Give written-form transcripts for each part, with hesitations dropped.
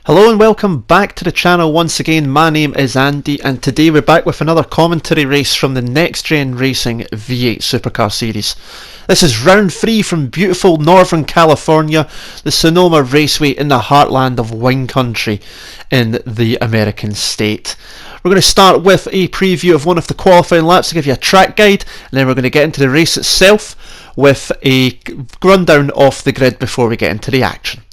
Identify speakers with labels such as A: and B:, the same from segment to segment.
A: Hello and welcome back to the channel once again. My name is Andy and today we're back with another commentary race from the NXTGen Racing V8 Supercar Series. This is round 3 from beautiful Northern California, the Sonoma Raceway in the heartland of wine country in the American state. We're going to start with a preview of one of the qualifying laps to give you a track guide, and then we're going to get into the race itself with a rundown of the grid before we get into the action.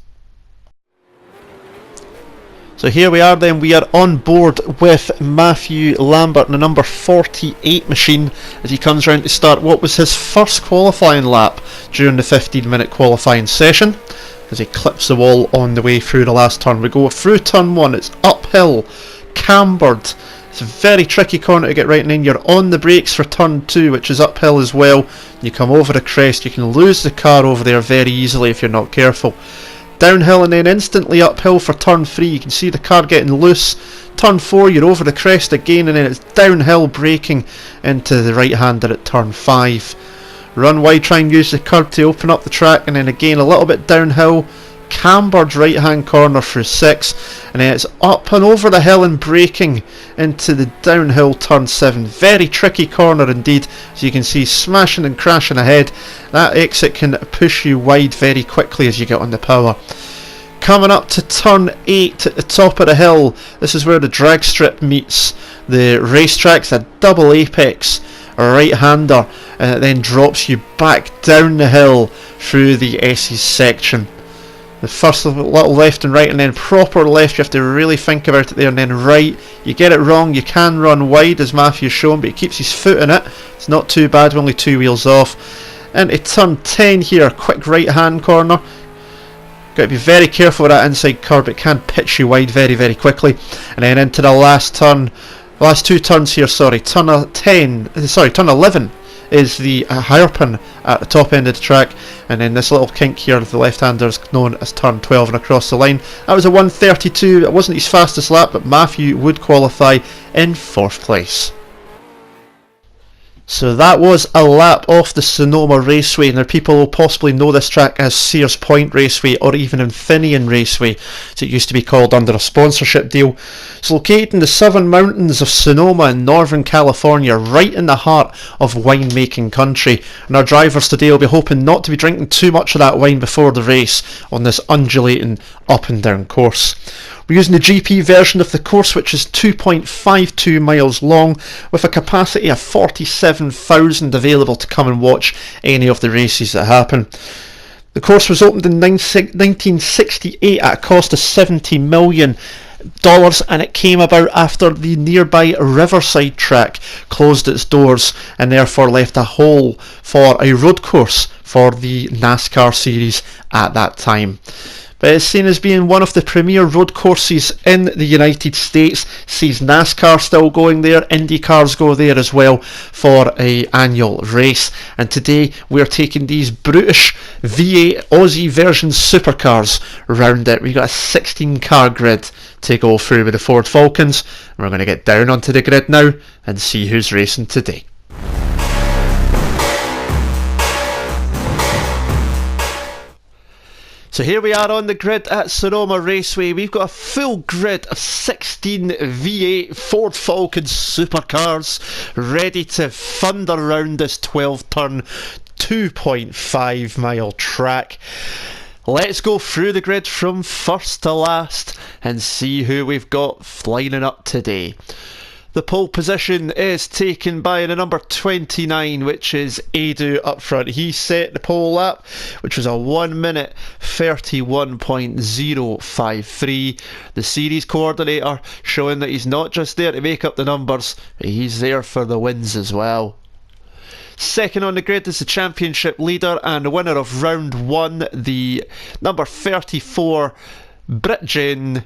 A: So here we are then, we are on board with Matthew Lambert in the number 48 machine as he comes round to start what was his first qualifying lap during the 15-minute qualifying session as he clips the wall on the way through the last turn. We go through turn 1, it's uphill, cambered, it's a very tricky corner to get right, and then you're on the brakes for turn 2 which is uphill as well. You come over the crest, you can lose the car over there very easily if you're not careful. Downhill and then instantly uphill for turn 3, you can see the car getting loose. Turn 4 you're over the crest again, and then it's downhill braking into the right hander at turn 5. Run wide, try and use the curb to open up the track, and then again a little bit downhill, cambered right hand corner through 6, and then it's up and over the hill and braking into the downhill turn 7. Very tricky corner indeed, as you can see, smashing and crashing ahead. That exit can push you wide very quickly as you get on the power. Coming up to turn 8 at the top of the hill, this is where the drag strip meets the racetrack. It's a double apex right hander, and it then drops you back down the hill through the S's section. The first little left and right, and then proper left, you have to really think about it there, and then right, you get it wrong, you can run wide as Matthew's shown, but he keeps his foot in it, it's not too bad, we're only 2 wheels off. Into turn 10 here, quick right hand corner, got to be very careful with that inside curb, it can pitch you wide very very quickly. And then into the last turn, last 2 turns here, turn 11 is the hairpin at the top end of the track, and then this little kink here of the left-hander is known as turn 12 and across the line. That was a 1:32, it wasn't his fastest lap, but Matthew would qualify in 4th place. So that was a lap off the Sonoma Raceway, and there are people who possibly know this track as Sears Point Raceway or even Infineon Raceway, as it used to be called under a sponsorship deal. It's located in the southern mountains of Sonoma in Northern California, right in the heart of winemaking country, and our drivers today will be hoping not to be drinking too much of that wine before the race on this undulating up and down course. We're using the GP version of the course, which is 2.52 miles long, with a capacity of 47,000 available to come and watch any of the races that happen. The course was opened in 1968 at a cost of $70 million, and it came about after the nearby Riverside track closed its doors and therefore left a hole for a road course for the NASCAR series at that time. But it's seen as being one of the premier road courses in the United States. Sees NASCAR still going there, Indy cars go there as well for an annual race. And today we're taking these brutish V8 Aussie version supercars round it. We've got a 16 car grid to go through with the Ford Falcons. And we're going to get down onto the grid now and see who's racing today. So here we are on the grid at Sonoma Raceway. We've got a full grid of 16 V8 Ford Falcon supercars ready to thunder around this 12-turn, 2.5 mile track. Let's go through the grid from first to last and see who we've got lining up today. The pole position is taken by the number 29, which is Edu up front. He set the pole lap, which was a 1 minute 31.053. The series coordinator showing that he's not just there to make up the numbers, but he's there for the wins as well. Second on the grid is the championship leader and the winner of round 1, the number 34 NXTGen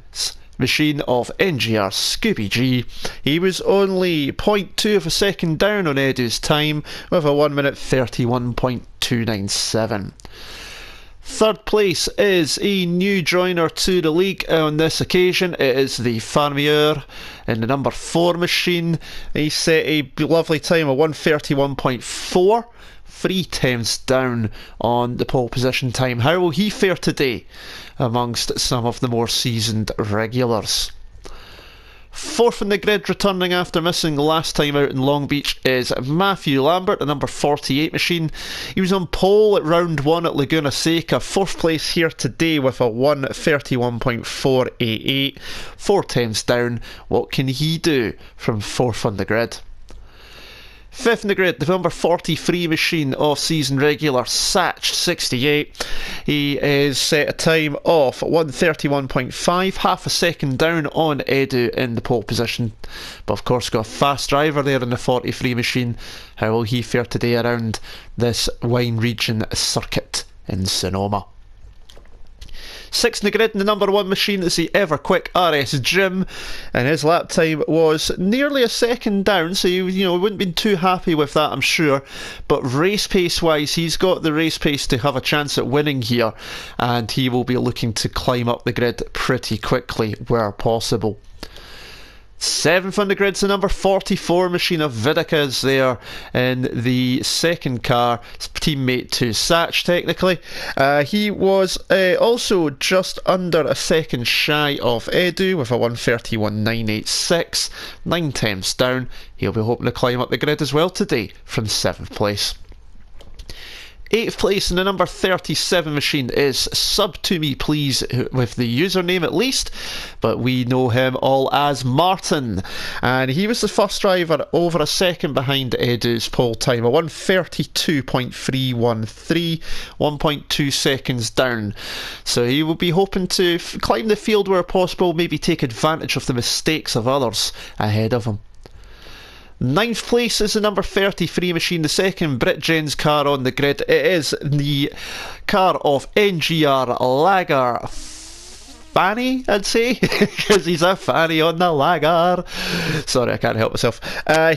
A: machine of NGR Scooby G. He was only 0.2 of a second down on Edu's time with a 1 minute 31.297. Third place is a new joiner to the league on this occasion. It is the Farmier in the number 4 machine. He set a lovely time of 1:31.4, 3 tenths down on the pole position time. How will he fare today amongst some of the more seasoned regulars? Fourth in the grid, returning after missing last time out in Long Beach, is Matthew Lambert, the number 48 machine. He was on pole at round 1 at Laguna Seca. Fourth place here today with a 1:31.488. 4 tenths down. What can he do from fourth on the grid? Fifth in the grid, the number 43 machine of season regular, Satch 68. He is set a time of 1:31.5, half a second down on Edu in the pole position. But of course got a fast driver there in the 43 machine. How will he fare today around this wine region circuit in Sonoma? Sixth in the grid, in the number 1 machine, is the ever quick NXTGen, and his lap time was nearly a second down, so he wouldn't been too happy with that, I'm sure. But race pace wise, he's got the race pace to have a chance at winning here, and he will be looking to climb up the grid pretty quickly where possible. Seventh on the grid's the number 44 machine of Vidica's there in the second car, teammate to Satch technically. He was also just under a second shy of Edu with a 1:31.986, 9 tenths down. He'll be hoping to climb up the grid as well today from 7th place. 8th place in the number 37 machine is Sub To Me Please, with the username at least, but we know him all as Martin, and he was the first driver over a second behind Edu's pole time, a 1:32.313, 1.2 seconds down. So he will be hoping to climb the field where possible, maybe take advantage of the mistakes of others ahead of him. 9th place is the number 33 machine, the second BritGen's car on the grid. It is the car of NGR Lager Fanny, I'd say, because he's a fanny on the Lager. Sorry, I can't help myself.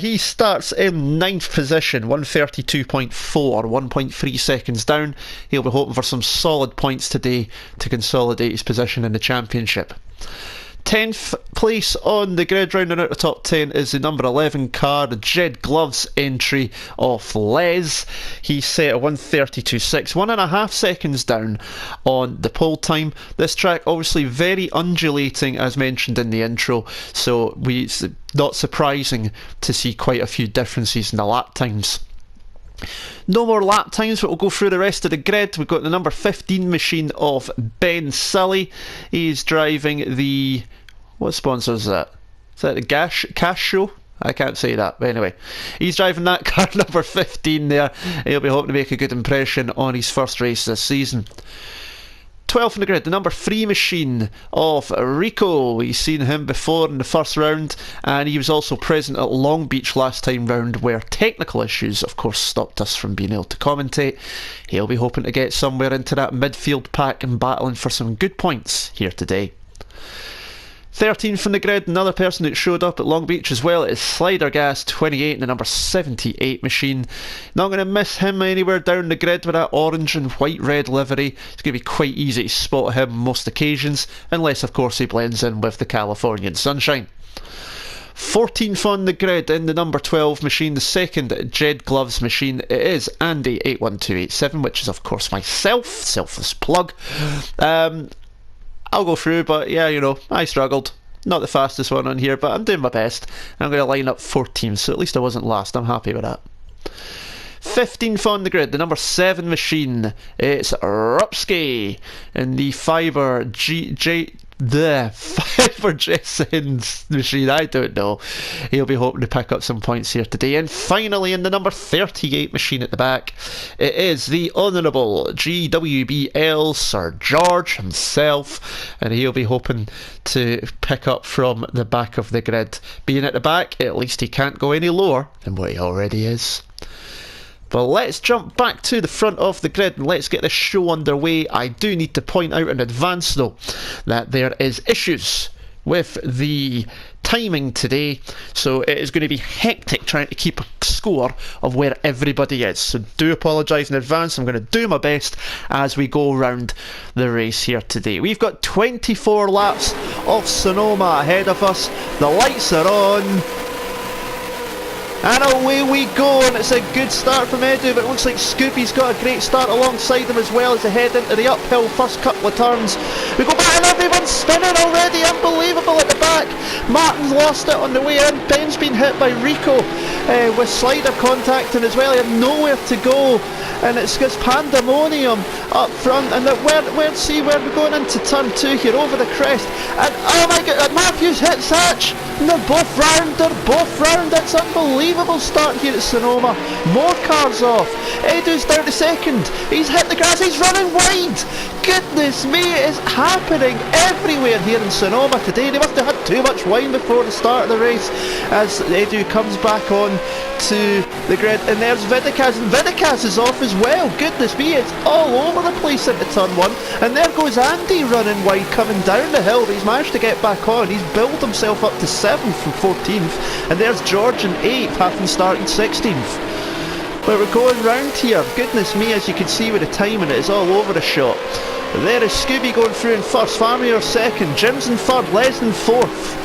A: He starts in 9th position, 1:32.4, 1.3 seconds down. He'll be hoping for some solid points today to consolidate his position in the championship. 10th place on the grid, rounding out the top 10, is the number 11 car, the Jed Gloves entry of Les. He set a 1:32.6, 1.5 seconds down on the pole time. This track obviously very undulating, as mentioned in the intro, so it's not surprising to see quite a few differences in the lap times. No more lap times, but we'll go through the rest of the grid. We've got the number 15 machine of Ben Sully. He's driving the... what sponsor is that? Is that the Cash Show? I can't say that, but anyway. He's driving that car, number 15 there. He'll be hoping to make a good impression on his first race this season. 12th in the grid, the number 3 machine of Rico. We've seen him before in the first round, and he was also present at Long Beach last time round, where technical issues of course stopped us from being able to commentate. He'll be hoping to get somewhere into that midfield pack and battling for some good points here today. 13th in the grid, another person that showed up at Long Beach as well, is Slider Gas 28 in the number 78 machine. Not going to miss him anywhere down the grid with that orange and white red livery. It's going to be quite easy to spot him on most occasions, unless of course he blends in with the Californian sunshine. 14th on the grid in the number 12 machine, the second Jed Gloves machine, it is Andy 81287, which is of course myself, selfless plug. I'll go through, but yeah, I struggled. Not the fastest one on here, but I'm doing my best. I'm going to line up 14th, so at least I wasn't last. I'm happy with that. 15th on the grid, the number 7 machine. It's Rupsky in the Fiber Jessens machine. I don't know. He'll be hoping to pick up some points here today. And finally, in the number 38 machine at the back, it is the Honourable GWBL Sir George himself, and he'll be hoping to pick up from the back of the grid. Being at the back, at least he can't go any lower than what he already is. But let's jump back to the front of the grid and let's get this show underway. I do need to point out in advance though that there is issues with the timing today, so it is going to be hectic trying to keep a score of where everybody is. So do apologise in advance. I'm going to do my best as we go around the race here today. We've got 24 laps of Sonoma ahead of us. The lights are on. And away we go, and it's a good start from Edu, but it looks like Scoopy's got a great start alongside him as well as they head into the uphill first couple of turns. We go back and everyone's spinning already, unbelievable at the back. Martin's lost it on the way in, Ben's been hit by Rico with slider contacting as well, he had nowhere to go. And it's just pandemonium up front, and we're going into turn 2 here over the crest, and oh my god, Matthews hit Satch, and they're both round, it's unbelievable start here at Sonoma. More cars off, Edu's down to second, he's hit the grass, he's running wide, goodness me, it is happening everywhere here in Sonoma today. They must have had too much wine before the start of the race as Edu comes back on to the grid, and there's Vidicaz, and Vidicaz is off as well, goodness me, it's all over the place into turn 1, and there goes Andy running wide coming down the hill, but he's managed to get back on, he's built himself up to 7th from 14th, and there's George in 8th, having started 16th. But we're going round here, goodness me, as you can see with the timing, it is all over the shop. There is Scooby going through in first, Farmier second, Jim's in third, Les in 4th.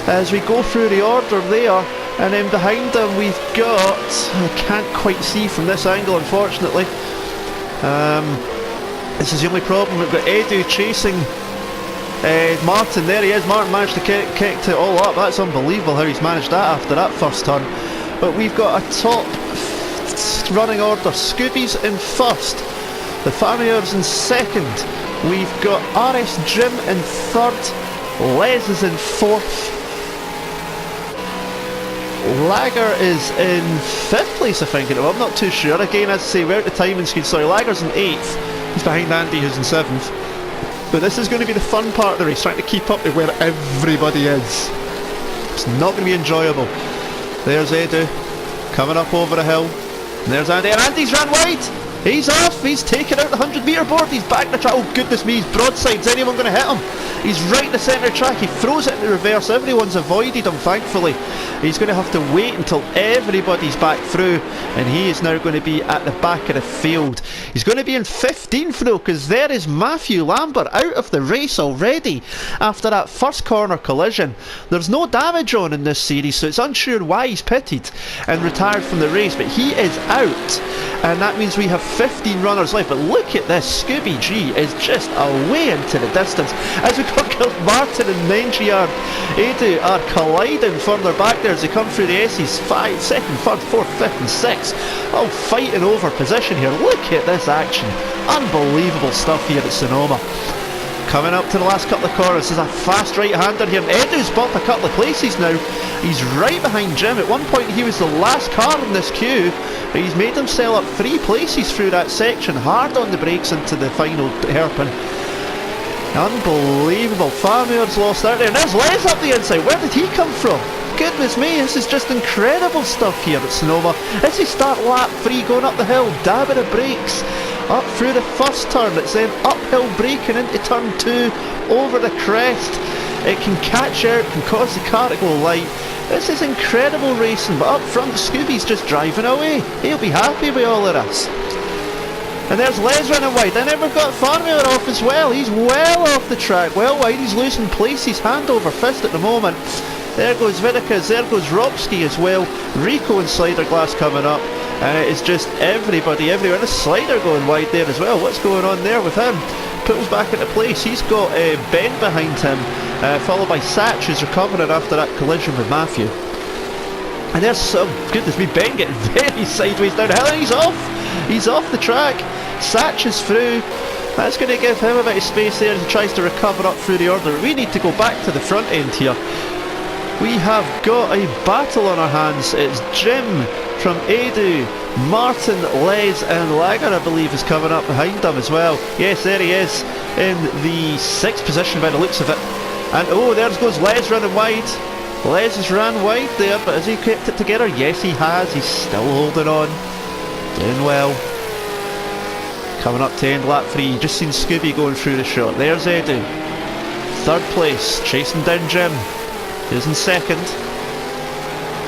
A: As we go through the order there, and then behind them we've got, I can't quite see from this angle unfortunately, this is the only problem, we've got Edu chasing Martin, there he is, Martin managed to kick it all up, that's unbelievable how he's managed that after that first turn. But we've got a top running order, Scooby's in first, the Farmiers in second, we've got RS Jim in third, Les is in 4th, Lager is in 5th place I think, I'm not too sure, again as I say we're at the timing screen, sorry, Lager's in 8th, he's behind Andy who's in 7th, but this is going to be the fun part of the race, trying to keep up with where everybody is. It's not going to be enjoyable. There's Edu coming up over the hill, and there's Andy, and Andy's ran wide, he's off, he's taken out the 100 metre board, he's back in the track, oh goodness me, he's broadside, is anyone going to hit him? He's right in the centre of the track, he throws it in the reverse, everyone's avoided him thankfully. He's going to have to wait until everybody's back through, and he is now going to be at the back of the field. He's going to be in 15th though, because there is Matthew Lambert out of the race already after that first corner collision. There's no damage on in this series, so it's unsure why he's pitted and retired from the race, but he is out, and that means we have 15 runners left. But look at this, Scooby G is just away into the distance as we got Martin and Mengiard. Edu are colliding further back there as they come through the S's, 2nd, 3rd, 4th, 5th and 6th, all fighting over position here. Look at this action, unbelievable stuff here at Sonoma. Coming up to the last couple of corners, there's a fast right-hander here, and Edu's bumped a couple of places now. He's right behind Jim. At one point he was the last car in this queue, but he's made himself up 3 places through that section, hard on the brakes into the final hairpin. Unbelievable, Farmier's lost out there, and there's Les up the inside, where did he come from? Goodness me, this is just incredible stuff here at Sonoma. As he start lap 3 going up the hill, dabbing the brakes, up through the first turn, it's then uphill braking into turn 2, over the crest, it can catch out, can cause the car to go light. This is incredible racing, but up front Scooby's just driving away, he'll be happy with all of this. And there's Les running wide, and then we've got Farmier off as well, he's well off the track, well wide, he's losing places, hand over fist at the moment. There goes Vidicaz, there goes Ropsky as well, Rico and Slider Glass coming up, and it's just everybody everywhere. The Slider going wide there as well, what's going on there with him? Pulls back into place, he's got Ben behind him, followed by Satch who's recovering after that collision with Matthew. And there's, oh goodness me, Ben getting very sideways down the hill, and he's off the track. Satch is through, that's going to give him a bit of space there as he tries to recover up through the order. We need to go back to the front end here. We have got a battle on our hands. It's Jim from Edu, Martin, Les and Lager I believe is coming up behind them as well. Yes, there he is in the 6th position by the looks of it. And oh, there goes Les running wide. Les has ran wide there, but has he kept it together? Yes he has, he's still holding on. Doing well. Coming up to end lap 3, just seen Scooby going through the shot. There's Edu. third place, chasing down Jim, who's in second.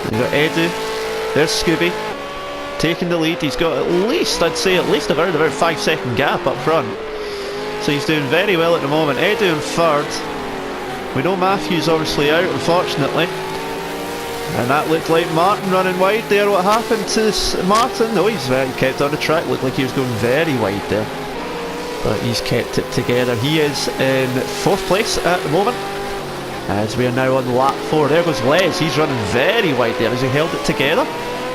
A: We've got Edu, there's Scooby, taking the lead. He's got at least, I'd say, around about 5 second gap up front. So he's doing very well at the moment. Edu in third. We know Matthew's obviously out, unfortunately. And that looked like Martin running wide there. What happened to Martin? No, he's kept on the track. Looked like he was going very wide there. But he's kept it together. He is in 4th place at the moment, as we are now on lap 4. There goes Les. He's running very wide there. Has he held it together?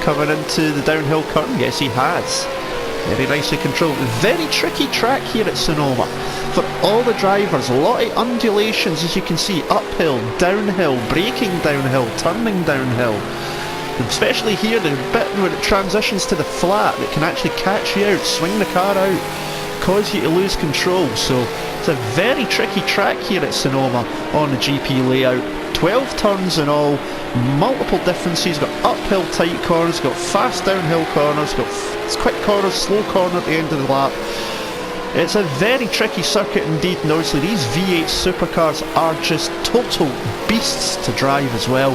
A: Coming into the downhill curtain? Yes, he has. Very nicely controlled. Very tricky track here at Sonoma for all the drivers. A lot of undulations, as you can see. Uphill, downhill, braking downhill, turning downhill. Especially here, the bit where it transitions to the flat, that can actually catch you out, swing the car out, cause you to lose control. So it's a very tricky track here at Sonoma on the GP layout. 12 turns in all, multiple differences. Got uphill tight corners, got fast downhill corners, got quick corners, slow corner at the end of the lap. It's a very tricky circuit indeed, and obviously these V8 supercars are just total beasts to drive as well.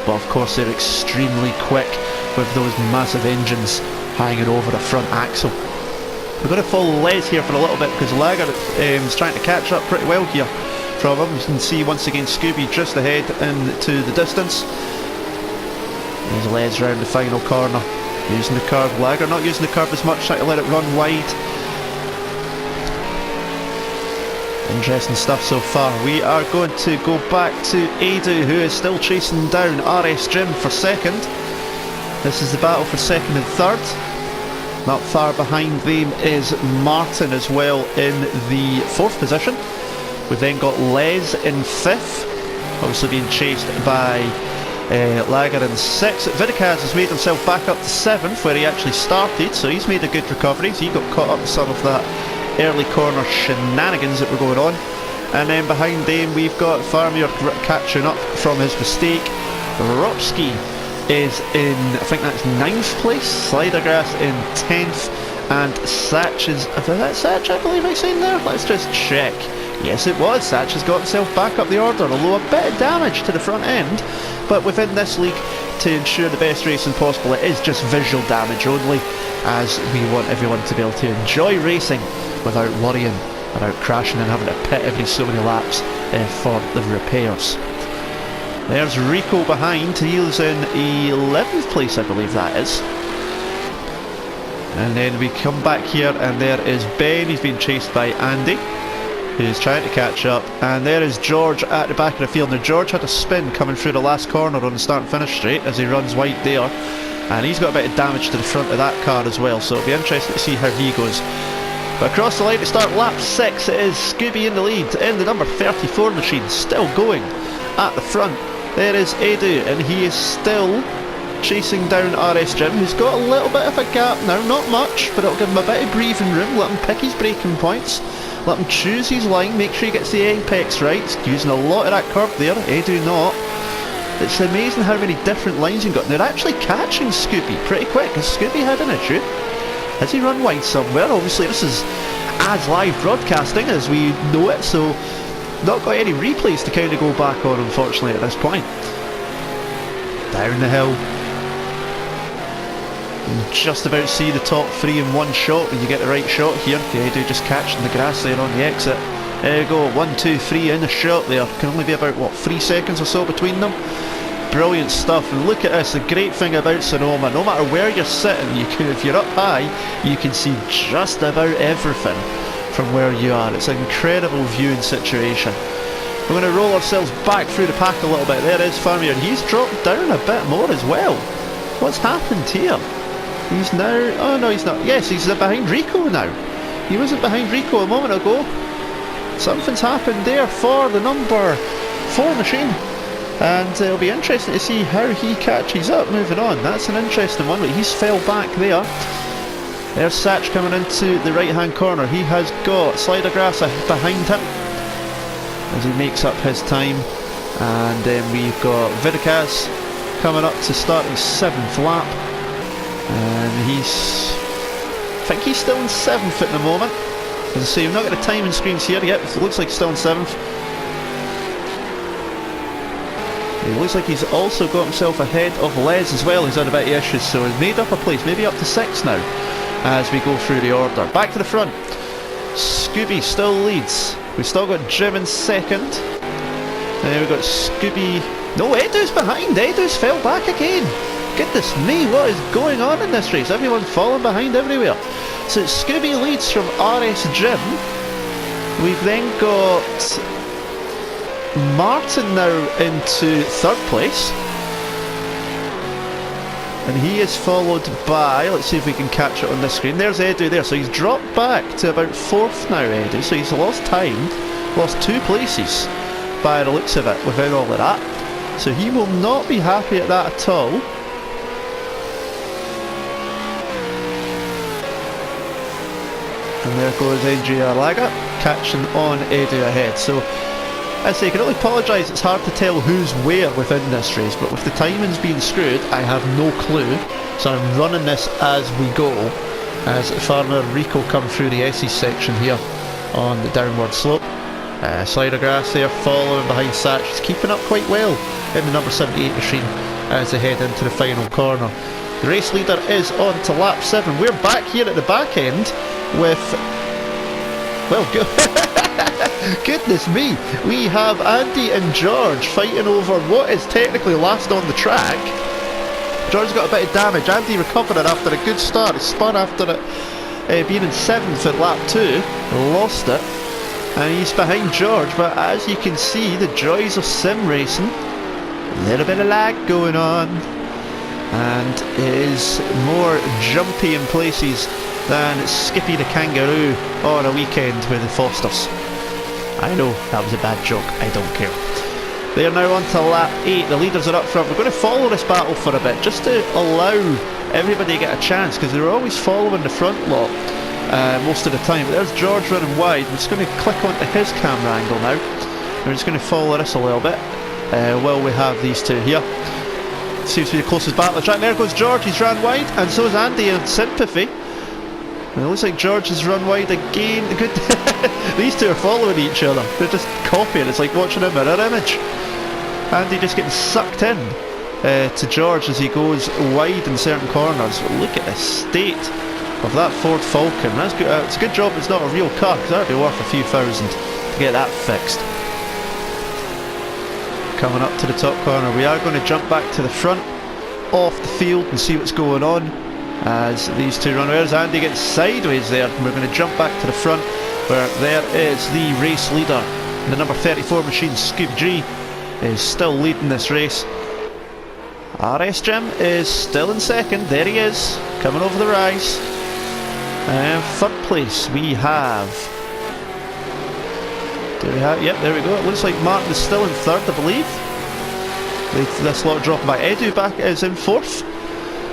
A: But of course they're extremely quick with those massive engines hanging over the front axle. We're going to follow Les here for a little bit because Lager is trying to catch up pretty well here from him. You can see once again Scooby just ahead into the distance. There's Les round the final corner, using the curve. Lager not using the curve as much, trying to let it run wide. Interesting stuff so far. We are going to go back to Edu, who is still chasing down NXTGen for second. This is the battle for second and third. Not far behind them is Martin as well in the 4th position. We've then got Les in 5th, obviously being chased by Lager in 6th. Vidicaz has made himself back up to 7th, where he actually started, so he's made a good recovery. So he got caught up with some of that early corner shenanigans that were going on. And then behind them we've got Farmier catching up from his mistake. Ropsky is in, I think that's 9th place, Slidergrass in 10th, and Satch is, is that Satch I believe I seen there? Let's just check. Yes it was, Satch has got himself back up the order, although a bit of damage to the front end. But within this league, to ensure the best racing possible, it is just visual damage only, as we want everyone to be able to enjoy racing without worrying about crashing and having to pit every so many laps for the repairs. There's Rico behind, he's in 11th place I believe that is. And then we come back here and there is Ben, he's being chased by Andy, who's trying to catch up. And there is George at the back of the field. Now George had a spin coming through the last corner on the start and finish straight as he runs wide there. And he's got a bit of damage to the front of that car as well, so it'll be interesting to see how he goes. But across the line to start lap 6, it is Scooby in the lead in the number 34 machine, still going at the front. There is Edu, and he is still chasing down NXTGen, who's got a little bit of a gap now, not much, but it'll give him a bit of breathing room, let him pick his braking points, let him choose his line, make sure he gets the apex right. He's using a lot of that curve there, Edu not. It's amazing how many different lines you've got. They're actually catching Scooby pretty quick. Has Scooby had an issue? Has he run wide somewhere? Obviously this is as live broadcasting as we know it, so not got any replays to kind of go back on unfortunately at this point. Down the hill. You just about see the top 3 in one shot when you get the right shot here. Edu just catching the grass there on the exit. There you go, 1, 2, 3 in a shot there. Can only be about, what, 3 seconds or so between them. Brilliant stuff, and look at this, the great thing about Sonoma, no matter where you're sitting, you can, if you're up high, you can see just about everything from where you are. It's an incredible viewing situation. We're going to roll ourselves back through the pack a little bit. There is Farmier, he's dropped down a bit more as well. What's happened here? He's now, oh no he's not, yes he's behind Rico now. He wasn't behind Rico a moment ago. Something's happened there for the number 4 machine. And it'll be interesting to see how he catches up moving on. That's an interesting one, but he's fell back there. There's Satch coming into the right hand corner. He has got Slidergrass behind him as he makes up his time. And then we've got Vidicaz coming up to start his 7th lap. And I think he's still in 7th at the moment. As I say, we've not got the timing screens here yet, it looks like he's still in 7th. It looks like he's also got himself ahead of Les as well. He's had a bit of issues, so he's made up a place, maybe up to 6 now, as we go through the order. Back to the front. Scooby still leads. We've still got Jim in second. Then we've got Scooby. No, Edu's behind. Edu's fell back again. Goodness me, what is going on in this race? Everyone's falling behind everywhere. So Scooby leads from NXTGen. We've then got Martin now into 3rd place. And he is followed by, let's see if we can catch it on this screen. There's Edu there, so he's dropped back to about 4th now, Edu. So he's lost time, lost 2 places by the looks of it without all of that. So he will not be happy at that at all. And there goes NGR Lager, catching on Edu ahead. So, as I say, I can only apologise, it's hard to tell who's where within this race, but with the timings being screwed, I have no clue. So I'm running this as we go, as Farmer Rico come through the S's section here on the downward slope. Slider Grass there, following behind Satch. He's keeping up quite well in the number 78 machine as they head into the final corner. The race leader is on to lap 7. We're back here at the back end with, well, goodness me, we have Andy and George fighting over what is technically last on the track. George's got a bit of damage. Andy recovered it after a good start. He spun after it being in 7th at lap 2, lost it, and he's behind George. But as you can see, the joys of sim racing, a little bit of lag going on, and it is more jumpy in places than Skippy the Kangaroo on a weekend with the Fosters. I know, that was a bad joke, I don't care. They are now on to lap 8, the leaders are up front. We're going to follow this battle for a bit, just to allow everybody to get a chance, because they're always following the front lot most of the time. But there's George running wide. We're just going to click onto his camera angle now. We're just going to follow this a little bit while we have these two here. Seems to be the closest battle of the track. There goes George, he's run wide, and so is Andy in sympathy. It looks like George has run wide again. Good. These two are following each other. They're just copying. It's like watching a mirror image. Andy just getting sucked in to George as he goes wide in certain corners. Look at the state of that Ford Falcon. That's good. It's a good job it's not a real car, because that would be worth a few thousand to get that fixed. Coming up to the top corner, we are going to jump back to the front off the field and see what's going on as these two run. Where's Andy gets sideways there, and we're going to jump back to the front where there is the race leader. The number 34 machine, Scoop G, is still leading this race. NXTGen is still in second. There he is, coming over the rise. And 3rd place we have, yep, there we go. It looks like Martin is still in 3rd, I believe. This lot dropping by. Edu back is in 4th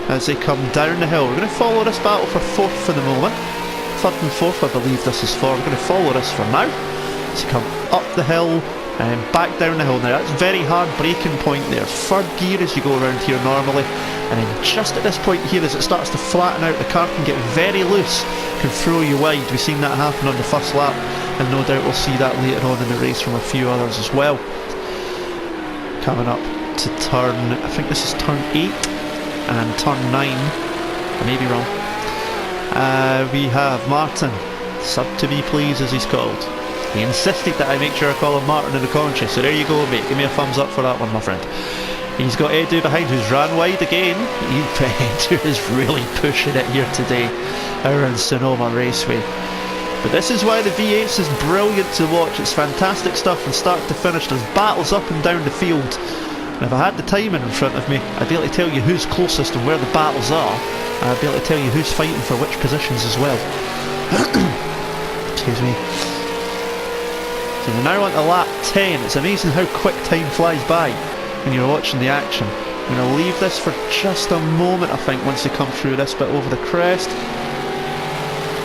A: as they come down the hill. We're going to follow this battle for 4th for the moment. 3rd and 4th, I believe this is for. We're going to follow this for now. So come up the hill and back down the hill. Now that's a very hard braking point there. 3rd gear as you go around here normally. And then just at this point here, as it starts to flatten out, the car can get very loose, can throw you wide. We've seen that happen on the first lap, and no doubt we'll see that later on in the race from a few others as well. Coming up to turn, I think this is turn 8 and turn 9, I may be wrong. We have Martin, sub to be please as he's called. He insisted that I make sure I call him Martin in the commentary, so there you go mate, give me a thumbs up for that one my friend. He's got Edu behind, who's ran wide again. Edu is really pushing it here today around Sonoma Raceway. But this is why the V8s is brilliant to watch. It's fantastic stuff from start to finish. There's battles up and down the field. And if I had the timing in front of me, I'd be able to tell you who's closest and where the battles are. And I'd be able to tell you who's fighting for which positions as well. Excuse me. So we're now on to lap 10. It's amazing how quick time flies by when you're watching the action. I'm going to leave this for just a moment, I think, once they come through this bit over the crest.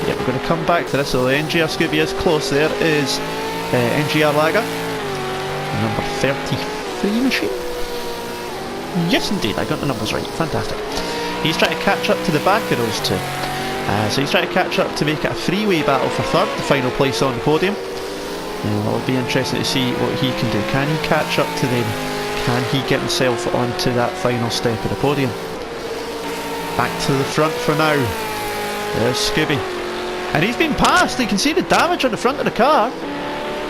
A: Yeah, we're going to come back to this. So the NGR Scooby is close. There is NGR Lager, number 33 machine. Yes, indeed, I got the numbers right. Fantastic. He's trying to catch up to the back of those two. So he's trying to catch up to make it a three-way battle for 3rd, the final place on the podium. It'll be interesting to see what he can do. Can he catch up to them? Can he get himself onto that final step of the podium? Back to the front for now. There's Scooby. And he's been passed. You can see the damage on the front of the car.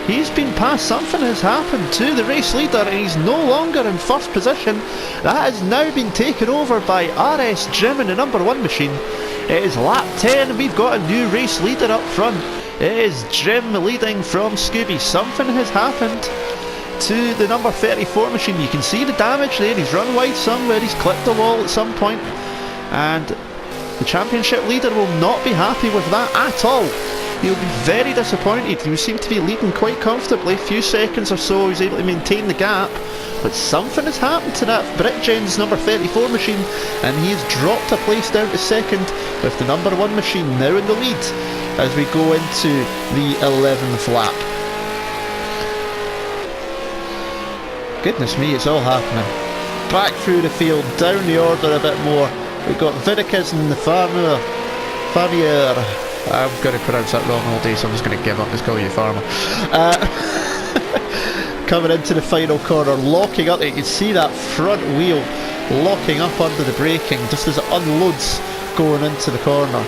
A: He's been passed. Something has happened to the race leader and he's no longer in first position. That has now been taken over by NXTGen in the number 1 machine. It is lap 10 and we've got a new race leader up front. It is Jim leading from Scooby. Something has happened to the number 34 machine. You can see the damage there. He's run wide somewhere. He's clipped the wall at some point. And the championship leader will not be happy with that at all. He'll be very disappointed. He seemed to be leading quite comfortably. A few seconds or so he was able to maintain the gap. But something has happened to that BritGen's number 34 machine and he has dropped a place down to second with the number 1 machine now in the lead as we go into the 11th lap. Goodness me, it's all happening. Back through the field, down the order a bit more. We've got Vidicus and the Farmer. I'm going to pronounce that wrong all day, so I'm just going to give up. Just call you Farmer. Coming into the final corner, locking up. You can see that front wheel locking up under the braking just as it unloads going into the corner.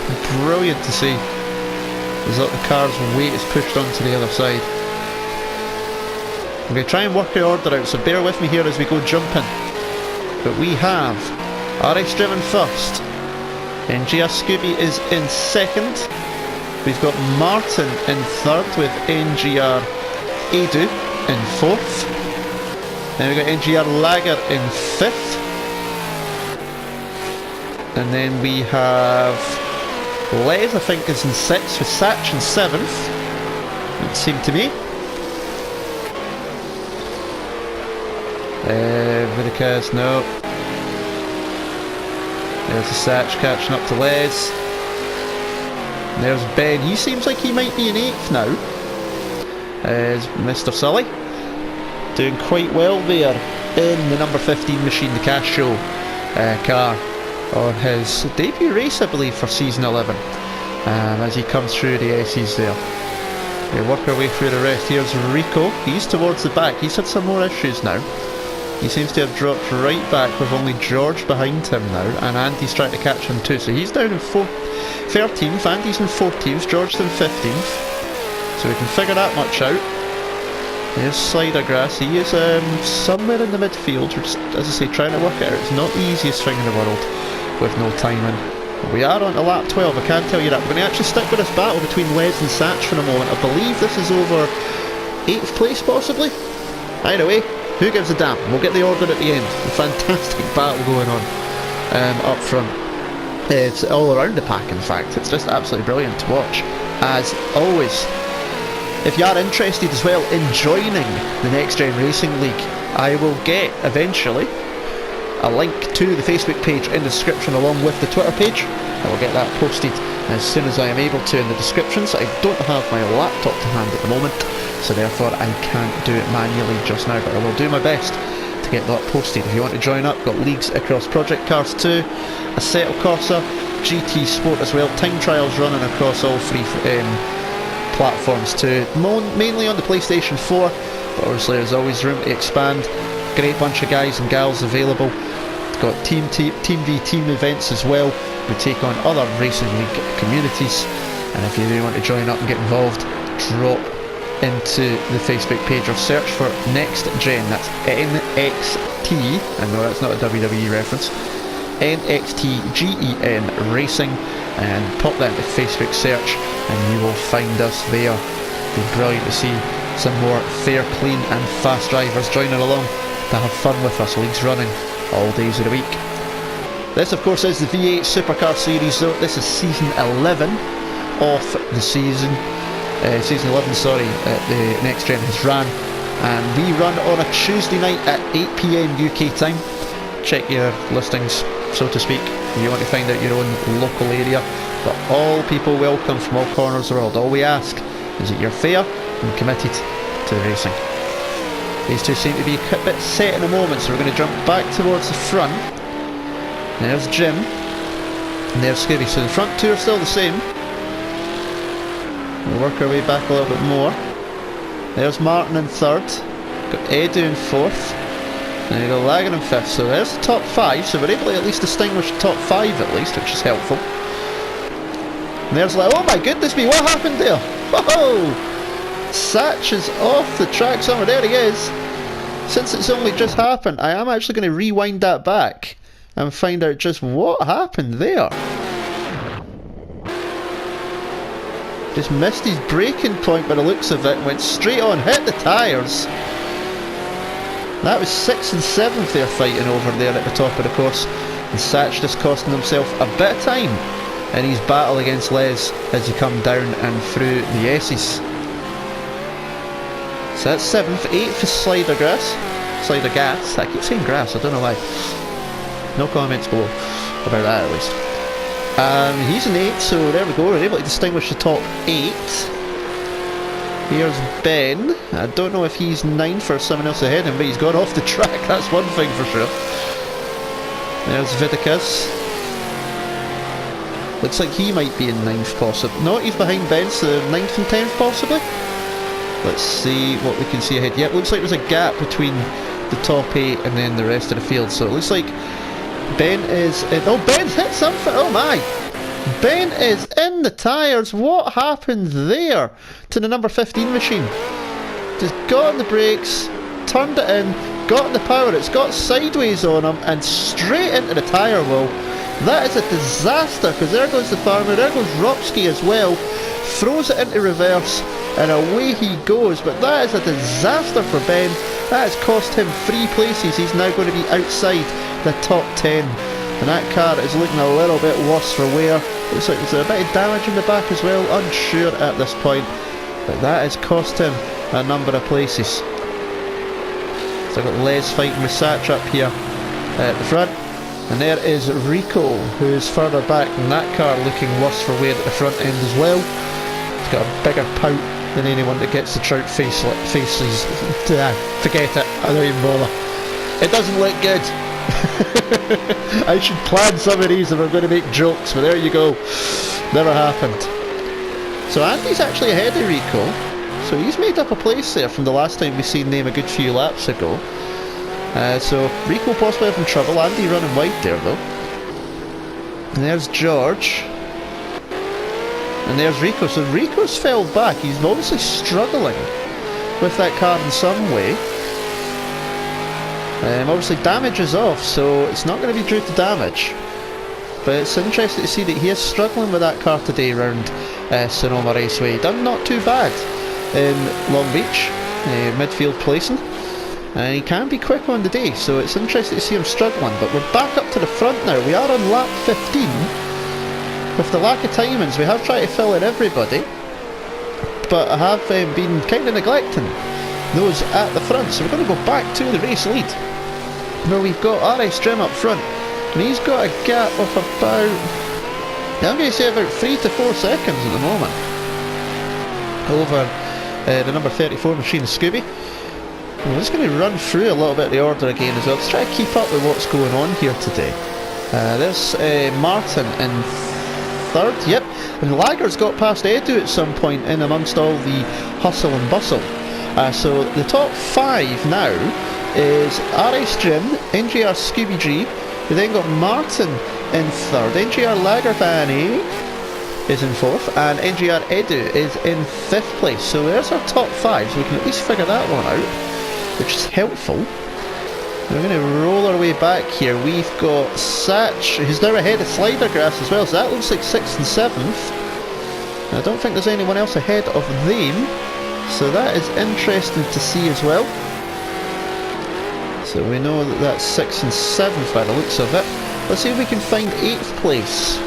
A: Brilliant to see. As the car's weight is pushed onto the other side. I'm going to try and work the order out, so bear with me here as we go jumping. But we have NXTGen in first. NGR Scooby is in second. We've got Martin in third with NGR Edu in fourth. Then we've got NGR Lager in fifth. And then we have Les, I think, is in sixth with Satch in seventh. It seemed to me. Vidicus, no. There's the Satch catching up to Les. There's Ben. He seems like he might be in 8th now. There's Mr. Sully. Doing quite well there in the number 15 machine, the Cash Show car. On his debut race, I believe, for season 11. As he comes through the S's there. We work our way through the rest. Here's Rico. He's towards the back. He's had some more issues now. He seems to have dropped right back with only George behind him now, and Andy's trying to catch him too. So he's down in 13th, Andy's in 14th, George's in 15th. So we can figure that much out. There's Slidergrass. He is somewhere in the midfield. We're just, as I say, trying to work it out. It's not the easiest thing in the world with no timing. We are on to lap 12, I can tell you that. We're going to actually stick with this battle between Les and Satch for a moment. I believe this is over 8th place possibly. Either way, who gives a damn? We'll get the order at the end. A fantastic battle going on up front. It's all around the pack, in fact. It's just absolutely brilliant to watch. As always, if you are interested as well in joining the NXTGen Racing League, I will get eventually a link to the Facebook page in the description along with the Twitter page. I will get that posted as soon as I am able to in the descriptions. I don't have my laptop to hand at the moment, so therefore I can't do it manually just now, but I will do my best to get that posted. If you want to join up, got leagues across Project Cars 2, Assetto Corsa, GT Sport as well, time trials running across all three platforms too, mainly on the PlayStation 4, but obviously there's always room to expand. Great bunch of guys and gals available. Got team v team events as well. We take on other racing league communities, and if you do want to join up and get involved, drop into the Facebook page or search for NXTGen. That's NXT, I know that's not a WWE reference, NXTGen Racing, and pop that into Facebook search and you will find us there. It'd be brilliant to see some more fair, clean and fast drivers joining along to have fun with us. Leagues running all days of the week. This of course is the V8 Supercar Series, so this is season 11 of the season. Season 11, sorry, the NXTGen has ran, and we run on a Tuesday night at 8 PM UK time. Check your listings, so to speak, if you want to find out your own local area, but all people welcome from all corners of the world. All we ask is that you're fair and committed to the racing. These two seem to be a bit set in a moment, so we're going to jump back towards the front. There's Jim, and there's Scooby, so the front two are still the same. We'll work our way back a little bit more. There's Martin in third, got Edu in fourth, There you go, lagging in 5th, so there's the top 5, so we're able to at least distinguish the top 5 at least, which is helpful. And there's like, oh my goodness me, what happened there? Whoa! Satch is off the track somewhere, there he is. Since it's only just happened, I am actually going to rewind that back and find out just what happened there. Just missed his braking point by the looks of it, went straight on, hit the tyres. That was 6th and 7th they're fighting over there at the top of the course. And Satch just costing himself a bit of time in his battle against Les as he come down and through the S's. So that's 7th, 8th is Slider Gas. I keep saying grass, I don't know why. No comments below about that at least. He's an 8, so there we go, we're able to distinguish the top 8. Here's Ben. I don't know if he's 9th or someone else ahead of him, but he's gone off the track, that's one thing for sure. There's Vidicus. Looks like he might be in 9th possibly. No, he's behind Ben, so 9th and 10th possibly. Let's see what we can see ahead. Yep, looks like there's a gap between the top 8 and then the rest of the field, so it looks like Ben is in... Oh, Ben's hit something! Oh my! Ben is in the tyres! What happened there to the number 15 machine? Just got on the brakes, turned it in, got in the power, it's got sideways on him and straight into the tyre wall. That is a disaster, because there goes the farmer, there goes Ropsky as well, throws it into reverse and away he goes. But that is a disaster for Ben. That has cost him 3 places. He's now going to be outside the top 10. And that car is looking a little bit worse for wear. Looks like there's a bit of damage in the back as well, unsure at this point. But that has cost him a number of places. So I've got Les fighting with Satch up here at the front. And there is Rico, who's further back in that car, looking worse for wear at the front end as well. He's got a bigger pout than anyone that gets the Trout faces. Forget it, I don't even bother. It doesn't look good. I should plan some of these if I'm going to make jokes, but there you go. Never happened. So Andy's actually ahead of Rico. So he's made up a place there from the last time we seen him a good few laps ago. So Rico possibly having trouble. Andy running wide there though. And there's George. And there's Rico. So Rico's fell back. He's obviously struggling with that car in some way. Obviously damage is off, so it's not going to be due to damage. But it's interesting to see that he is struggling with that car today around Sonoma Raceway. Done not too bad in Long Beach, midfield placing. And he can be quick on the day, so it's interesting to see him struggling. But we're back up to the front now. We are on lap 15. With the lack of timings, we have tried to fill in everybody. But I have been kind of neglecting those at the front. So we're going to go back to the race lead, where we've got NXTGen up front. And he's got a gap of about, I'm going to say about 3 to 4 seconds at the moment over the number 34 machine, Scooby. I'm just going to run through a little bit of the order again as well, to try to keep up with what's going on here today. There's Martin in 3rd, yep, and Lager's got past Edu at some point in amongst all the hustle and bustle. So the top 5 now is NXTGen, NGR Scooby G. We then got Martin in 3rd, NGR Lagerfani is in 4th, and NGR Edu is in 5th place. So there's our top 5, so we can at least figure that one out, which is helpful. We're going to roll our way back here. We've got Satch, who's now ahead of Slider Grass as well, so that looks like 6th and 7th. I don't think there's anyone else ahead of them, so that is interesting to see as well. So we know that that's 6th and 7th by the looks of it. Let's see if we can find 8th place.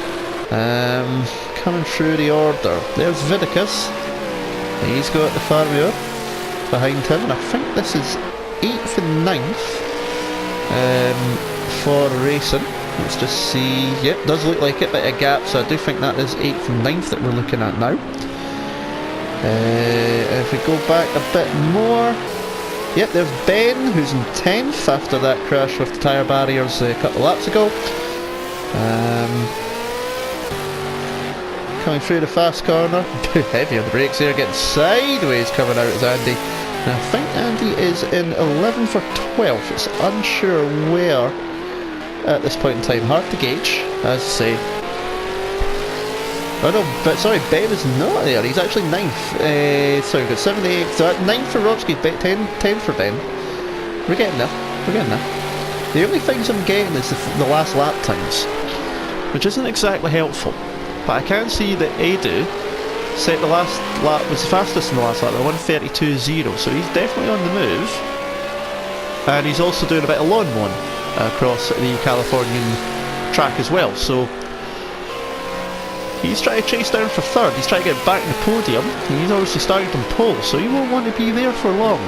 A: Coming through the order. There's Vidicus. He's got the Farmio behind him, and I think this is 8th and 9th for racing. Let's just see. Yep, does look like it, but a gap, so I do think that is 8th and 9th that we're looking at now. If we go back a bit more, yep, there's Ben, who's in 10th after that crash with the tyre barriers a couple of laps ago. Coming through the fast corner, heavy on the brakes there, getting sideways coming out as Andy And I think Andy is in 11 for 12. It's unsure where at this point in time. Hard to gauge, as I say. Oh no, but sorry, Ben is not there. He's actually 9th. Sorry, we've got 7, 8. So 9th for Rodsky, 10 for Ben. We're getting there. We're getting there. The only things I'm getting is the last lap times, which isn't exactly helpful. But I can see that Edu set the last lap, was the fastest in the last lap, at 1:32.0, so he's definitely on the move. And he's also doing a bit of lawn mowing across the Californian track as well, so he's trying to chase down for 3rd, he's trying to get back in the podium, and he's obviously started on pole, so he won't want to be there for long.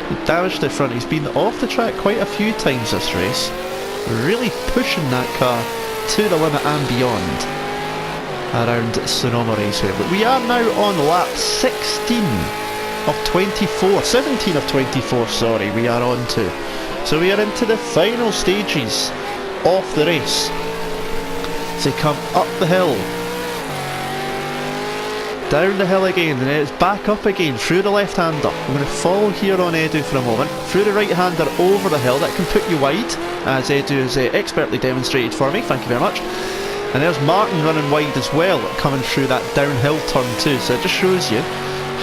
A: He damaged the front, he's been off the track quite a few times this race, really pushing that car to the limit and beyond around Sonoma Raceway. But we are now on lap 16 of 24, 17 of 24, sorry, we are on to. So we are into the final stages of the race. They come up the hill, down the hill again, and then it's back up again through the left-hander. I'm going to follow here on Edu for a moment, through the right-hander over the hill. That can put you wide, as Edu has expertly demonstrated for me, thank you very much. And there's Martin running wide as well, coming through that downhill turn too, so it just shows you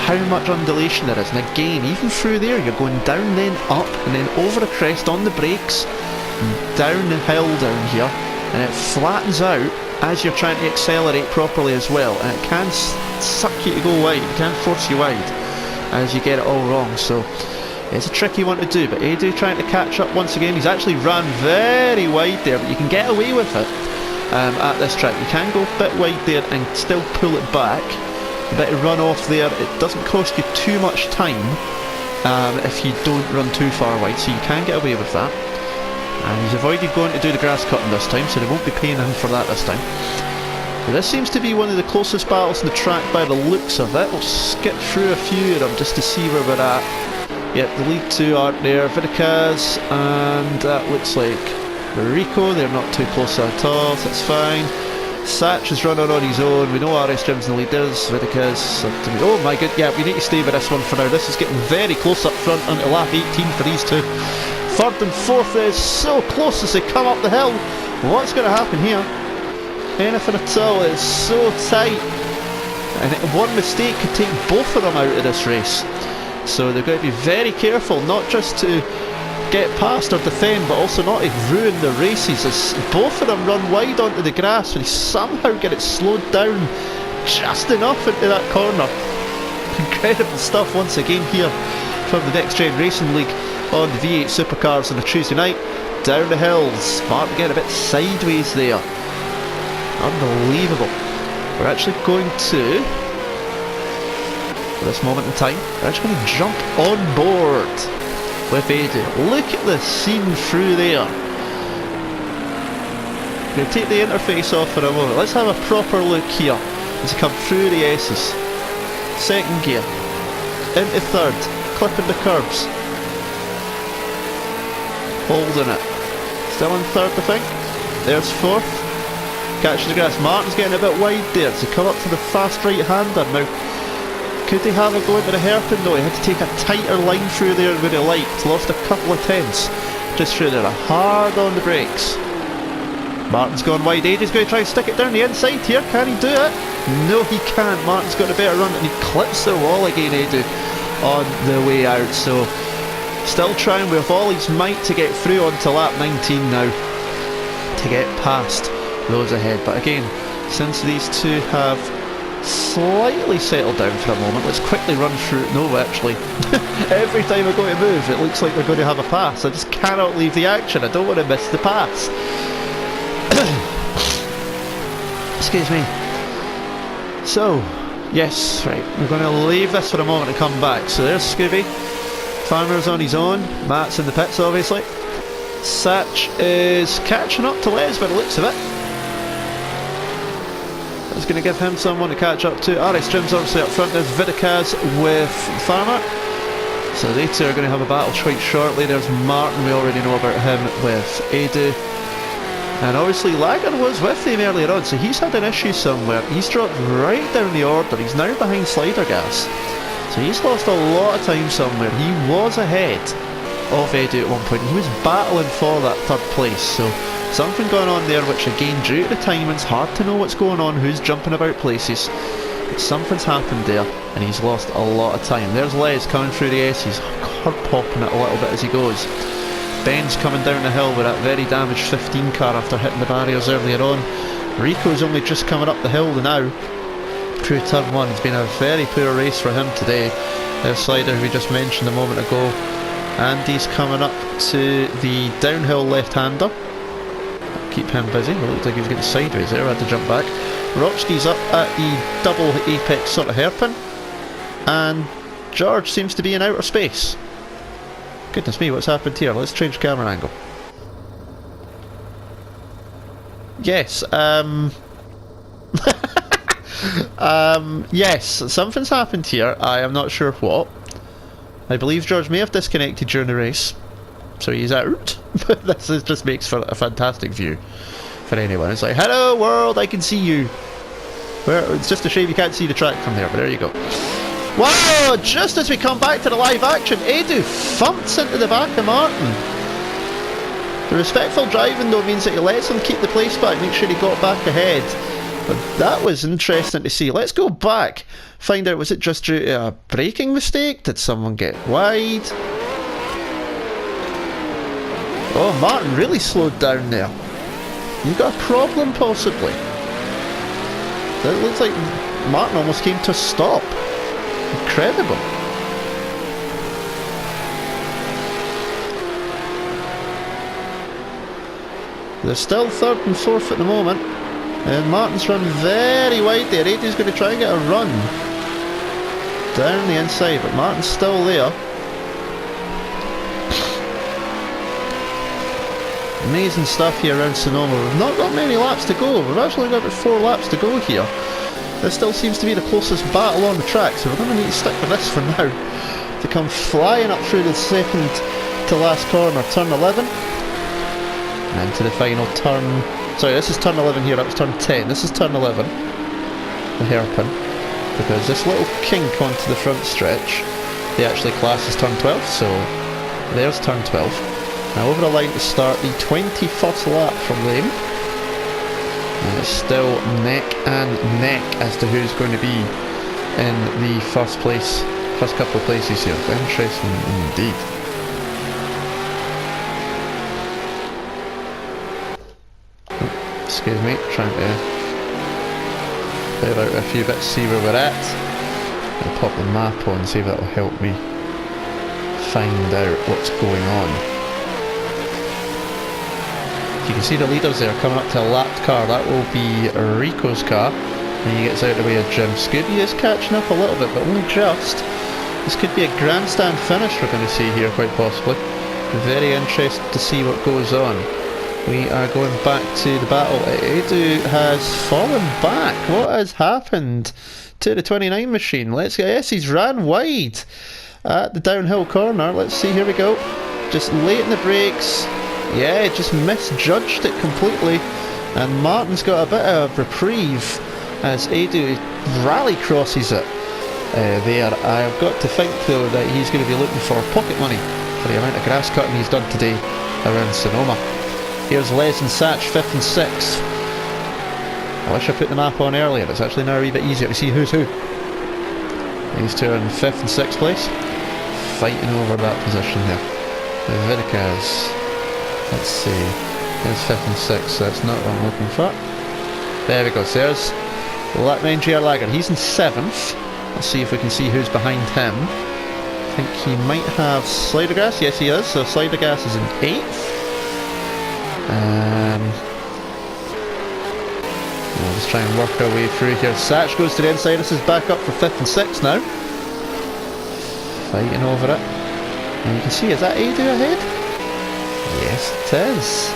A: how much undulation there is. And again, even through there, you're going down then up, and then over the crest on the brakes, and down the hill down here, and it flattens out as you're trying to accelerate properly as well, and it can suck you to go wide, it can force you wide as you get it all wrong, so it's a tricky one to do. But Edu trying to catch up once again. He's actually ran very wide there, but you can get away with it. At this track, you can go a bit wide there and still pull it back. A bit of run off there, it doesn't cost you too much time if you don't run too far wide, so you can get away with that. And he's avoided going to do the grass cutting this time, so they won't be paying him for that this time. But this seems to be one of the closest battles in the track by the looks of it. We'll skip through a few of them just to see where we're at. Yep, the lead two aren't there. Viticaz, and that looks like Rico, they're not too close at all, so that's fine. Satch is running on his own. We know RSGem's in the lead. There's Viticaz. Oh my god, yeah, we need to stay with this one for now. This is getting very close up front onto lap 18 for these two. 3rd and 4th is so close as they come up the hill. What's going to happen here? Anything at all. It's so tight. And one mistake could take both of them out of this race. So they've got to be very careful, not just to get past or defend, but also not to ruin the races, as both of them run wide onto the grass and somehow get it slowed down just enough into that corner. Incredible stuff once again here from the NXTGen Racing League on the V8 Supercars on a Tuesday night. Down the hills, Martin getting a bit sideways there. Unbelievable. We're actually going to, for this moment in time, we're actually going to jump on board with Edu. Look at the scene through there. We're going to take the interface off for a moment. Let's have a proper look here as you come through the S's. 2nd gear, into 3rd, clipping the curbs, holding it, still in 3rd I think. There's 4th, catches the grass. Martin's getting a bit wide there to come up to the fast right hander. Now, could he have a go into the hairpin? No, he had to take a tighter line through there than he liked. Lost a couple of tenths just through there. Hard on the brakes. Martin's gone wide. Edu's going to try and stick it down the inside here. Can he do it? No, he can't. Martin's got a better run, and he clips the wall again, Edu, on the way out. So, still trying with all his might to get through onto lap 19 now, to get past those ahead. But again, since these two have slightly settled down for a moment, let's quickly run through. No, actually, every time we're going to move, it looks like we're going to have a pass. I just cannot leave the action. I don't want to miss the pass. Excuse me. So, yes, right, we're going to leave this for a moment and come back. So there's Scooby. Farmer's on his own. Matt's in the pits, obviously. Satch is catching up to Les by the looks of it. That's going to give him someone to catch up to. RSGem's obviously up front. There's Viticaz with Farmer. So they two are going to have a battle quite shortly. There's Martin, we already know about him, with Edu. And obviously Lagan was with him earlier on, so he's had an issue somewhere. He's dropped right down the order. He's now behind Slider Gas. So he's lost a lot of time somewhere. He was ahead of Edu at one point. He was battling for that third place. So something going on there, which again, due to the timing, it's hard to know what's going on, who's jumping about places. But something's happened there, and he's lost a lot of time. There's Les coming through the S's, popping it a little bit as he goes. Ben's coming down the hill with that very damaged 15 car after hitting the barriers earlier on. Rico's only just coming up the hill now through turn 1. It's been a very poor race for him today. There's Slider, who we just mentioned a moment ago. Andy's coming up to the downhill left-hander. Keep him busy. It looked like he was getting sideways there. I had to jump back. Rochsky's up at the double apex sort of hairpin. And George seems to be in outer space. Goodness me, what's happened here? Let's change camera angle. Yes, yes, something's happened here. I am not sure what. I believe George may have disconnected during the race, so he's out. But this just makes for a fantastic view for anyone. It's like, hello world, I can see you. It's just a shame you can't see the track from there, but there you go. Wow, just as we come back to the live action, Edu thumps into the back of Martin. The respectful driving though means that he lets him keep the place back, make sure he got back ahead. But that was interesting to see. Let's go back, find out, was it just due to a braking mistake? Did someone get wide? Oh, Martin really slowed down there. You've got a problem possibly. It looks like Martin almost came to a stop. Incredible. They're still third and fourth at the moment. And Martin's run very wide there. Edu's going to try and get a run down the inside, but Martin's still there. Amazing stuff here around Sonoma. We've not got many laps to go. We've actually got about 4 laps to go here. This still seems to be the closest battle on the track, so we're going to need to stick with this for now. To come flying up through the second to last corner, turn 11. And into the final turn. Sorry, this is turn 11 here, that was turn 10. This is turn 11, the hairpin. Because this little kink onto the front stretch, they actually class as turn 12, so there's turn 12. Now over the line to start the 21st lap from them. And it's still neck and neck as to who's going to be in the first couple of places here. Interesting indeed. Excuse me, trying to clear out a few bits, see where we're at. I'll pop the map on, see if that'll help me find out what's going on. You can see the leaders there coming up to a lapped car. That will be Rico's car. And he gets out of the way of Jim. Scooby is catching up a little bit, but only just. This could be a grandstand finish we're going to see here, quite possibly. Very interested to see what goes on. We are going back to the battle. Edu has fallen back. What has happened to the 29 machine? Let's get. Yes, he's ran wide at the downhill corner. Let's see. Here we go. Just late in the brakes. Yeah, just misjudged it completely. And Martin's got a bit of reprieve as Edu rally crosses it there. I've got to think though that he's going to be looking for pocket money for the amount of grass cutting he's done today around Sonoma. Here's Les and Satch, 5th and 6th. I wish I put the map on earlier. It's actually now a wee bit easier to see who's who. These two are in 5th and 6th place, fighting over that position there. The Vidicas. Let's see. There's 5th and 6th. That's not what I'm looking for. There we go. So there's Lap 9 GR Lager. He's in 7th. Let's see if we can see who's behind him. I think he might have Slidergas. Yes, he is. So Slidergas is in 8th. We'll just try and work our way through here. Satch goes to the inside. This is back up for 5th and 6th now. Fighting over it. And you can see, is that Edu ahead? Yes, it is.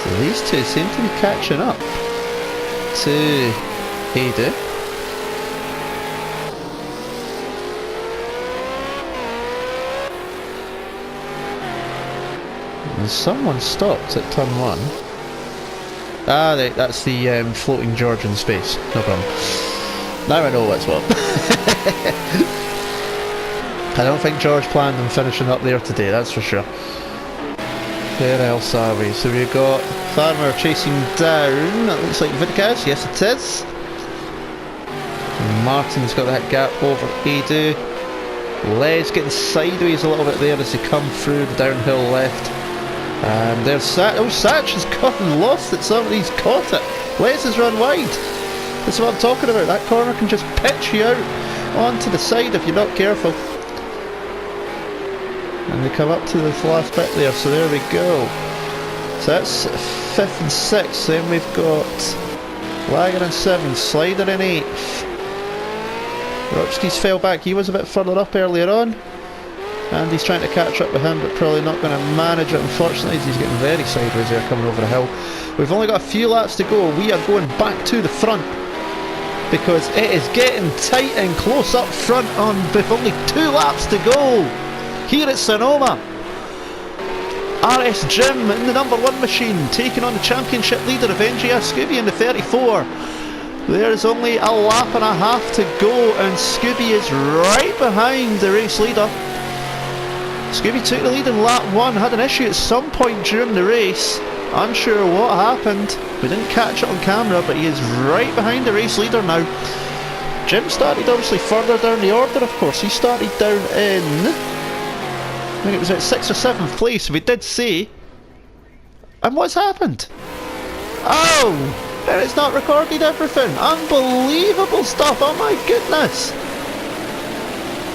A: So these two seem to be catching up to Edu. And someone stopped at turn 1. Ah, that's the floating George in space. No problem. Now I know what's what. I don't think George planned on finishing up there today, that's for sure. Where else are we? So we've got Farmer chasing down, that looks like Vidcast, yes it is. Martin's got that gap over Adu. Les getting sideways a little bit there as they come through the downhill left. And there's Satch has gotten lost at some of these, caught it. Les has run wide. That's what I'm talking about, that corner can just pitch you out onto the side if you're not careful. And they come up to this last bit there, so there we go. So that's 5th and 6th, then we've got Lager in 7th, Slider in 8th. Rupski's fell back, he was a bit further up earlier on. And he's trying to catch up with him, but probably not going to manage it, unfortunately, as he's getting very sideways there coming over the hill. We've only got a few laps to go, we are going back to the front. Because it is getting tight and close up front with only 2 laps to go. Here at Sonoma, NXTGen in the number 1 machine, taking on the championship leader of NGS Scooby in the 34. There's only a lap and a half to go, and Scooby is right behind the race leader. Scooby took the lead in lap 1, had an issue at some point during the race. Unsure what happened. We didn't catch it on camera, but he is right behind the race leader now. Jim started obviously further down the order, of course. He started down in, I think it was at 6th or 7th place, we did say. And what's happened? Oh! And it's not recorded everything. Unbelievable stuff, oh my goodness!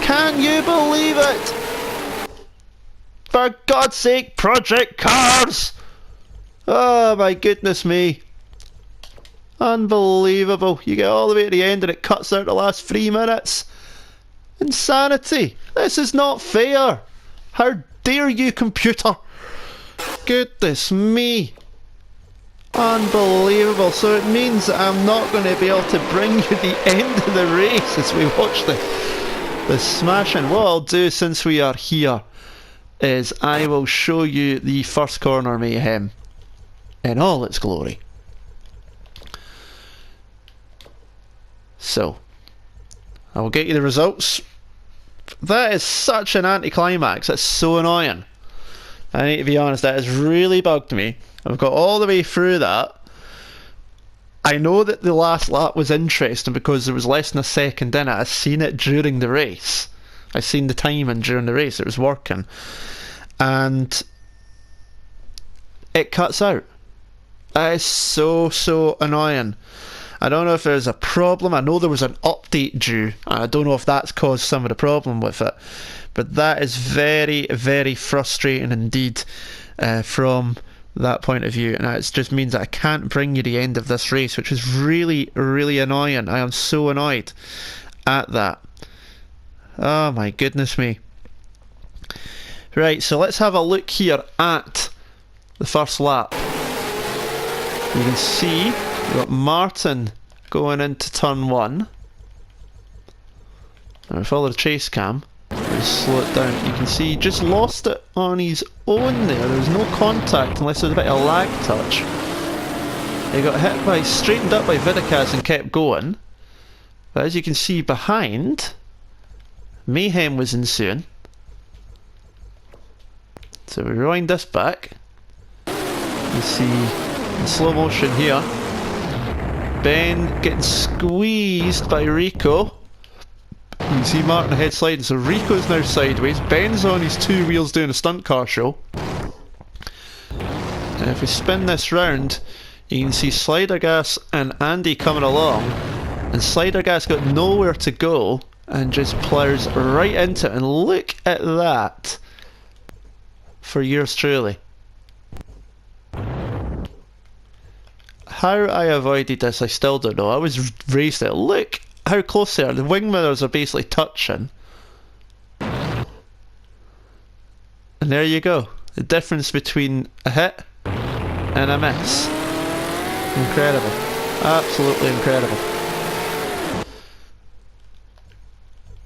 A: Can you believe it? For God's sake, Project Cars! Oh my goodness me. Unbelievable. You get all the way to the end and it cuts out the last 3 minutes. Insanity. This is not fair. How dare you, computer? Goodness me. Unbelievable. So it means that I'm not going to be able to bring you the end of the race as we watch the smashing. What I'll do since we are here is I will show you the first corner mayhem in all its glory. So, I will get you the results. That is such an anticlimax, that's so annoying. I need to be honest, that has really bugged me. I've got all the way through that. I know that the last lap was interesting because there was less than a second in it. I've seen it during the race. I've seen the timing during the race, it was working. And it cuts out. That is so annoying. I don't know if there's a problem. I know there was an update due. I don't know if that's caused some of the problem with it. But that is very frustrating indeed from that point of view. And it just means that I can't bring you the end of this race, which is really annoying. I am so annoyed at that. Oh my goodness me. Right, so let's have a look here at the first lap. You can see we've got Martin going into turn 1. And we follow the chase cam. Just slow it down. You can see he just lost it on his own there. There was no contact unless there was a bit of a lag touch. He got hit by, straightened up by Vidicaz and kept going. But as you can see behind, mayhem was ensuing. So we rewind this back. You see in slow motion here, Ben getting squeezed by Rico. You can see Martin ahead sliding, so Rico's now sideways. Ben's on his 2 wheels doing a stunt car show. And if we spin this round, you can see Slidergas and Andy coming along. And Slidergas got nowhere to go and just plows right into it. And look at that. For yours truly. How I avoided this, I still don't know. I was raced it. Look how close they are. The wing mirrors are basically touching. And there you go. The difference between a hit and a miss. Incredible. Absolutely incredible.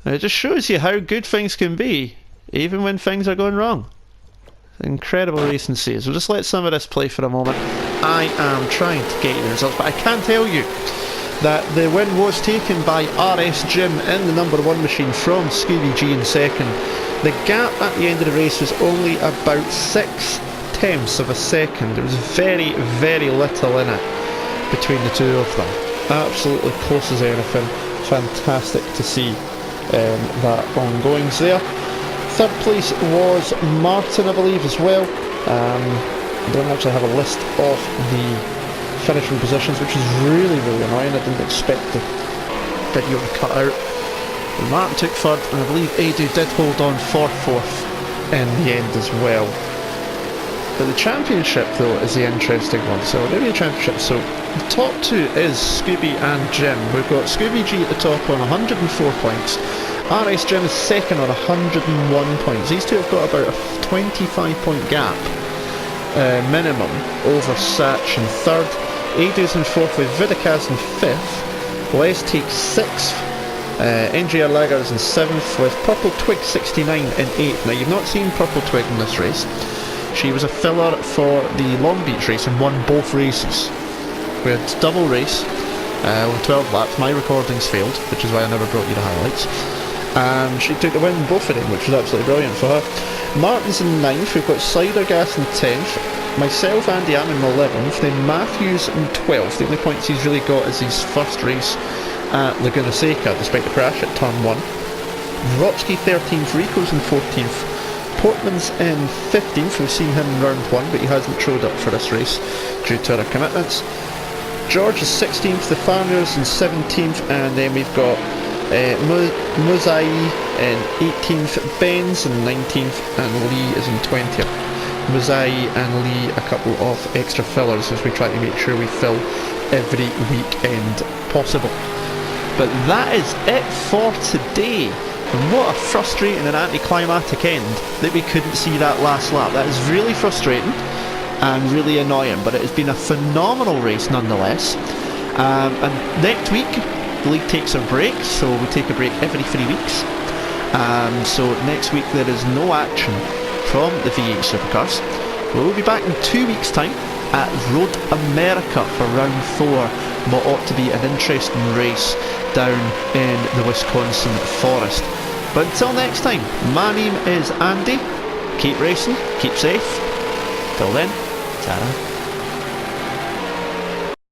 A: And it just shows you how good things can be, even when things are going wrong. Incredible racing scenes. We'll just let some of this play for a moment. I am trying to get you the results, but I can't tell you that the win was taken by NXTGen in the number 1 machine from Scooby G in second. The gap at the end of the race was only about 6/10 of a second. There was very, very little in it between the two of them. Absolutely close as anything. Fantastic to see that ongoings there. Third place was Martin, I believe, as well. I don't actually have a list of the finishing positions, which is really, really annoying. I didn't expect the video to cut out. And Martin took third, and I believe Adu did hold on for fourth in the end as well. But the championship, though, is the interesting one. So maybe the championship. So the top two is Scooby and Jim. We've got Scooby G at the top on 104 points. NXTGen is second on 101 points. These two have got about a 25-point gap minimum over Satch in third. Adu's in fourth with Vidicaz in fifth. Les takes sixth. NGR Lager is in seventh with Purple Twig 69 in eighth. Now, you've not seen Purple Twig in this race. She was a filler for the Long Beach race and won both races. We had double race with 12 laps. My recordings failed, which is why I never brought you the highlights. And she took the win in both of them, which was absolutely brilliant for her. Martin's in ninth. We've got Cider Gas in 10th. Myself, Andy, I'm in 11th. Then Matthews in 12th. The only points he's really got is his first race at Laguna Seca, despite the crash at turn 1. Rotsky 13th. Rico's in 14th. Portman's in 15th. We've seen him in round 1, but he hasn't showed up for this race due to other commitments. George is 16th. The Farmers in 17th. And then we've got Muzai in 18th, Benz in 19th, and Lee is in 20th. Muzai and Lee a couple of extra fillers as we try to make sure we fill every weekend possible. But that is it for today. And what a frustrating and anticlimactic end that we couldn't see that last lap. That is really frustrating and really annoying, but it has been a phenomenal race nonetheless. And next week the league takes a break, so we take a break every 3 weeks. So next week there is no action from the V8 Supercars. We'll be back in 2 weeks' time at Road America for round 4, what ought to be an interesting race down in the Wisconsin forest. But until next time, my name is Andy. Keep racing, keep safe. Till then, ta-ra.